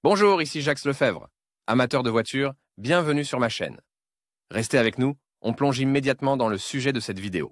Bonjour, ici Jacques Lefebvre. Amateur de voitures, bienvenue sur ma chaîne. Restez avec nous, on plonge immédiatement dans le sujet de cette vidéo.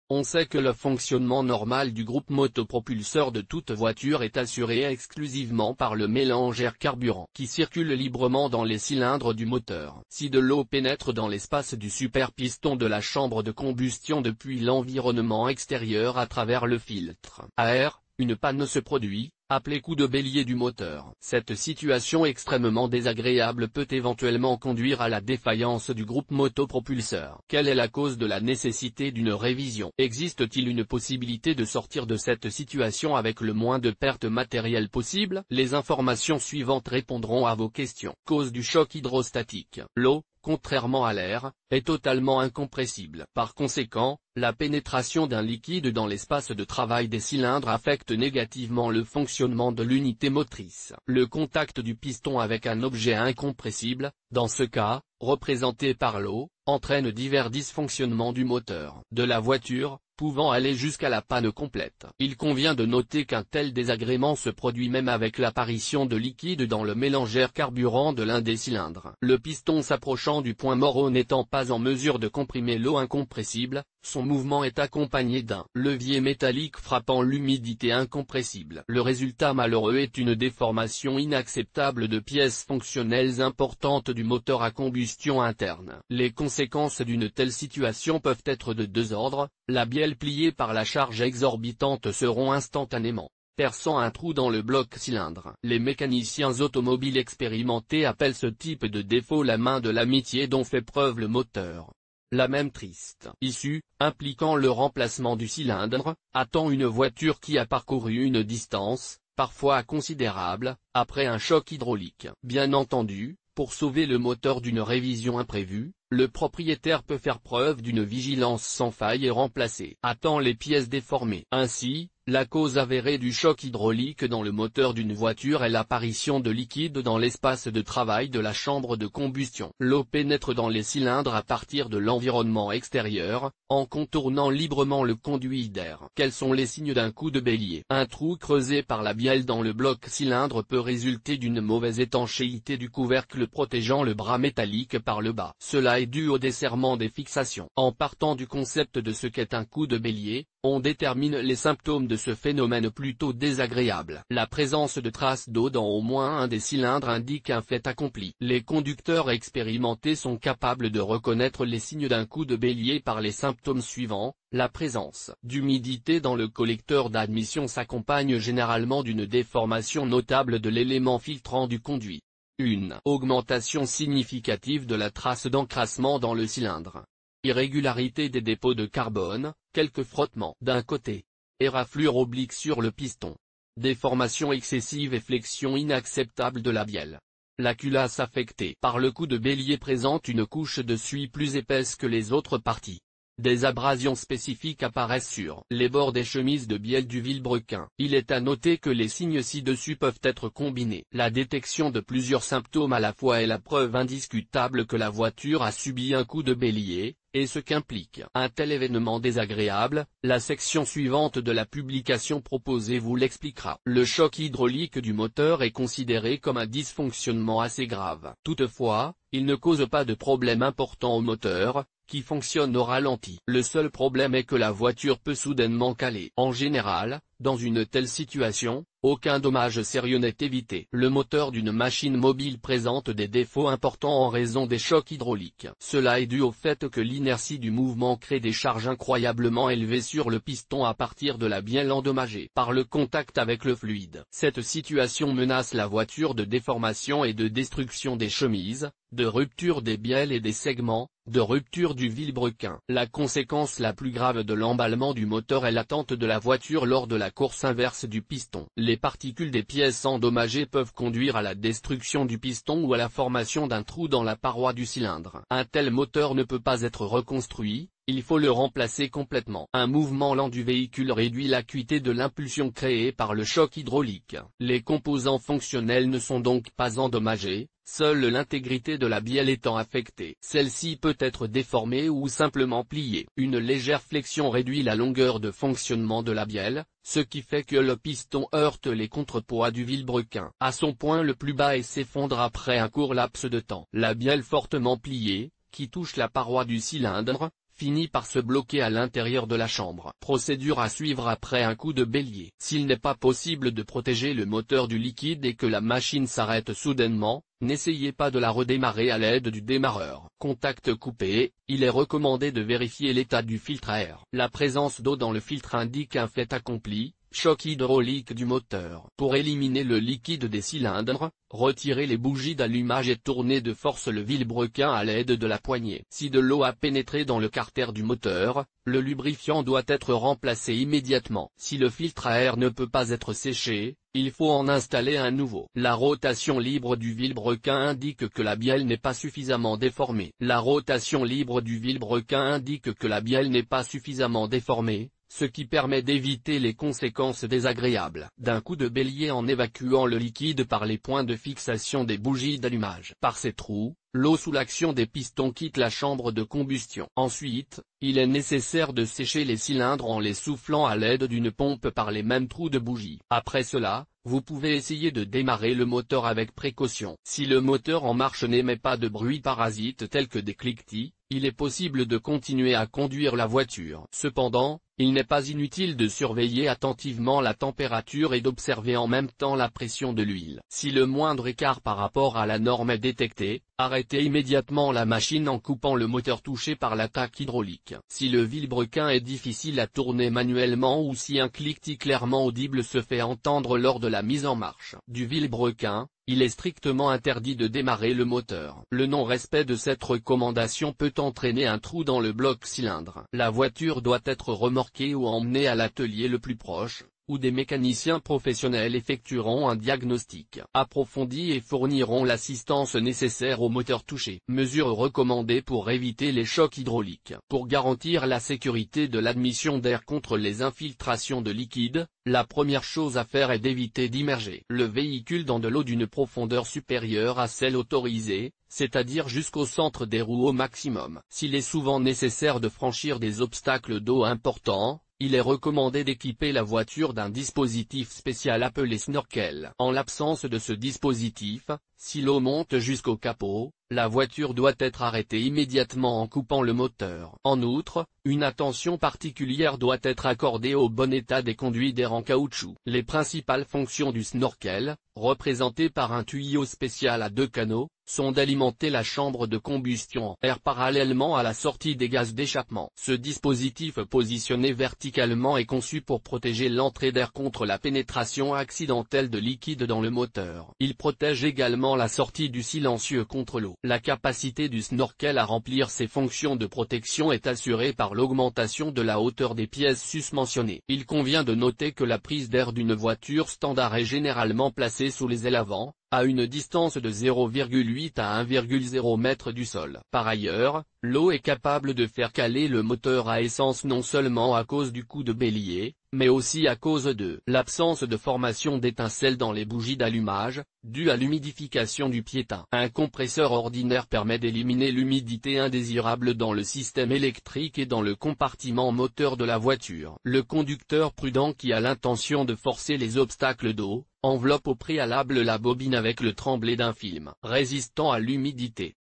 On sait que le fonctionnement normal du groupe motopropulseur de toute voiture est assuré exclusivement par le mélange air-carburant qui circule librement dans les cylindres du moteur. Si de l'eau pénètre dans l'espace du superpiston de la chambre de combustion depuis l'environnement extérieur à travers le filtre à air, une panne se produit, appelée coup de bélier du moteur. Cette situation extrêmement désagréable peut éventuellement conduire à la défaillance du groupe motopropulseur. Quelle est la cause de la nécessité d'une révision? Existe-t-il une possibilité de sortir de cette situation avec le moins de pertes matérielles possible? Les informations suivantes répondront à vos questions. Cause du choc hydrostatique. L'eau, contrairement à l'air, est totalement incompressible. Par conséquent, la pénétration d'un liquide dans l'espace de travail des cylindres affecte négativement le fonctionnement de l'unité motrice. Le contact du piston avec un objet incompressible, dans ce cas, représenté par l'eau, entraîne divers dysfonctionnements du moteur de la voiture, pouvant aller jusqu'à la panne complète. Il convient de noter qu'un tel désagrément se produit même avec l'apparition de liquide dans le mélange air-carburant de l'un des cylindres. Le piston s'approchant du point mort n'étant pas en mesure de comprimer l'eau incompressible, son mouvement est accompagné d'un levier métallique frappant l'humidité incompressible. Le résultat malheureux est une déformation inacceptable de pièces fonctionnelles importantes du moteur à combustion interne. Les conséquences d'une telle situation peuvent être de deux ordres. La bielle pliée par la charge exorbitante seront instantanément perçant un trou dans le bloc cylindre. Les mécaniciens automobiles expérimentés appellent ce type de défaut la main de l'amitié dont fait preuve le moteur. La même triste issue, impliquant le remplacement du cylindre, attend une voiture qui a parcouru une distance, parfois considérable, après un choc hydraulique. Bien entendu, pour sauver le moteur d'une révision imprévue, le propriétaire peut faire preuve d'une vigilance sans faille et remplacer à temps les pièces déformées. Ainsi, la cause avérée du choc hydraulique dans le moteur d'une voiture est l'apparition de liquide dans l'espace de travail de la chambre de combustion. L'eau pénètre dans les cylindres à partir de l'environnement extérieur, en contournant librement le conduit d'air. Quels sont les signes d'un coup de bélier? Un trou creusé par la bielle dans le bloc cylindre peut résulter d'une mauvaise étanchéité du couvercle protégeant le bras métallique par le bas. Cela est dû au desserrement des fixations. En partant du concept de ce qu'est un coup de bélier, on détermine les symptômes de ce phénomène plutôt désagréable. La présence de traces d'eau dans au moins un des cylindres indique un fait accompli. Les conducteurs expérimentés sont capables de reconnaître les signes d'un coup de bélier par les symptômes suivants. La présence d'humidité dans le collecteur d'admission s'accompagne généralement d'une déformation notable de l'élément filtrant du conduit. Une augmentation significative de la trace d'encrassement dans le cylindre. Irrégularité des dépôts de carbone, quelques frottements d'un côté. Éraflure oblique sur le piston. Déformation excessive et flexion inacceptable de la bielle. La culasse affectée par le coup de bélier présente une couche de suie plus épaisse que les autres parties. Des abrasions spécifiques apparaissent sur les bords des chemises de bielle du vilebrequin. Il est à noter que les signes ci-dessus peuvent être combinés. La détection de plusieurs symptômes à la fois est la preuve indiscutable que la voiture a subi un coup de bélier, et ce qu'implique un tel événement désagréable. La section suivante de la publication proposée vous l'expliquera. Le choc hydraulique du moteur est considéré comme un dysfonctionnement assez grave. Toutefois, il ne cause pas de problème important au moteur, qui fonctionne au ralenti. Le seul problème est que la voiture peut soudainement caler. En général, dans une telle situation, aucun dommage sérieux n'est évité. Le moteur d'une machine mobile présente des défauts importants en raison des chocs hydrauliques. Cela est dû au fait que l'inertie du mouvement crée des charges incroyablement élevées sur le piston à partir de la bielle endommagée par le contact avec le fluide. Cette situation menace la voiture de déformation et de destruction des chemises, de rupture des bielles et des segments, de rupture du vilebrequin. La conséquence la plus grave de l'emballement du moteur est l'attente de la voiture lors de la course inverse du piston. Les particules des pièces endommagées peuvent conduire à la destruction du piston ou à la formation d'un trou dans la paroi du cylindre. Un tel moteur ne peut pas être reconstruit, il faut le remplacer complètement. Un mouvement lent du véhicule réduit l'acuité de l'impulsion créée par le choc hydraulique. Les composants fonctionnels ne sont donc pas endommagés, seule l'intégrité de la bielle étant affectée. Celle-ci peut être déformée ou simplement pliée. Une légère flexion réduit la longueur de fonctionnement de la bielle, ce qui fait que le piston heurte les contrepoids du vilebrequin à son point le plus bas et s'effondre après un court laps de temps. La bielle fortement pliée, qui touche la paroi du cylindre, finit par se bloquer à l'intérieur de la chambre. Procédure à suivre après un coup de bélier. S'il n'est pas possible de protéger le moteur du liquide et que la machine s'arrête soudainement, n'essayez pas de la redémarrer à l'aide du démarreur. Contact coupé, il est recommandé de vérifier l'état du filtre à air. La présence d'eau dans le filtre indique un fait accompli. Choc hydraulique du moteur. Pour éliminer le liquide des cylindres, retirez les bougies d'allumage et tournez de force le vilebrequin à l'aide de la poignée. Si de l'eau a pénétré dans le carter du moteur, le lubrifiant doit être remplacé immédiatement. Si le filtre à air ne peut pas être séché, il faut en installer un nouveau. La rotation libre du vilebrequin indique que la bielle n'est pas suffisamment déformée. La rotation libre du vilebrequin indique que la bielle n'est pas suffisamment déformée, ce qui permet d'éviter les conséquences désagréables d'un coup de bélier en évacuant le liquide par les points de fixation des bougies d'allumage. Par ces trous, l'eau sous l'action des pistons quitte la chambre de combustion. Ensuite, il est nécessaire de sécher les cylindres en les soufflant à l'aide d'une pompe par les mêmes trous de bougie. Après cela, vous pouvez essayer de démarrer le moteur avec précaution. Si le moteur en marche n'émet pas de bruit parasite tel que des cliquetis, il est possible de continuer à conduire la voiture. Cependant, il n'est pas inutile de surveiller attentivement la température et d'observer en même temps la pression de l'huile. Si le moindre écart par rapport à la norme est détecté, arrêtez immédiatement la machine en coupant le moteur touché par l'attaque hydraulique. Si le vilebrequin est difficile à tourner manuellement ou si un cliquetis clairement audible se fait entendre lors de la mise en marche du vilebrequin, il est strictement interdit de démarrer le moteur. Le non-respect de cette recommandation peut entraîner un trou dans le bloc cylindre. La voiture doit être remorquée ou emmenée à l'atelier le plus proche, où des mécaniciens professionnels effectueront un diagnostic approfondi et fourniront l'assistance nécessaire au moteur touché. Mesures recommandées pour éviter les chocs hydrauliques. Pour garantir la sécurité de l'admission d'air contre les infiltrations de liquide, la première chose à faire est d'éviter d'immerger le véhicule dans de l'eau d'une profondeur supérieure à celle autorisée, c'est-à-dire jusqu'au centre des roues au maximum. S'il est souvent nécessaire de franchir des obstacles d'eau importants, il est recommandé d'équiper la voiture d'un dispositif spécial appelé snorkel. En l'absence de ce dispositif, si l'eau monte jusqu'au capot, la voiture doit être arrêtée immédiatement en coupant le moteur. En outre, une attention particulière doit être accordée au bon état des conduits d'air en caoutchouc. Les principales fonctions du snorkel, représentées par un tuyau spécial à 2 canaux, sont d'alimenter la chambre de combustion en air parallèlement à la sortie des gaz d'échappement. Ce dispositif positionné verticalement est conçu pour protéger l'entrée d'air contre la pénétration accidentelle de liquide dans le moteur. Il protège également la sortie du silencieux contre l'eau. La capacité du snorkel à remplir ses fonctions de protection est assurée par l'augmentation de la hauteur des pièces susmentionnées. Il convient de noter que la prise d'air d'une voiture standard est généralement placée sous les ailes avant, à une distance de 0,8 à 1,0 m du sol. Par ailleurs, l'eau est capable de faire caler le moteur à essence non seulement à cause du coup de bélier, mais aussi à cause de l'absence de formation d'étincelles dans les bougies d'allumage, due à l'humidification du piétin. Un compresseur ordinaire permet d'éliminer l'humidité indésirable dans le système électrique et dans le compartiment moteur de la voiture. Le conducteur prudent qui a l'intention de forcer les obstacles d'eau, enveloppe au préalable la bobine avec le tremblé d'un film résistant à l'humidité.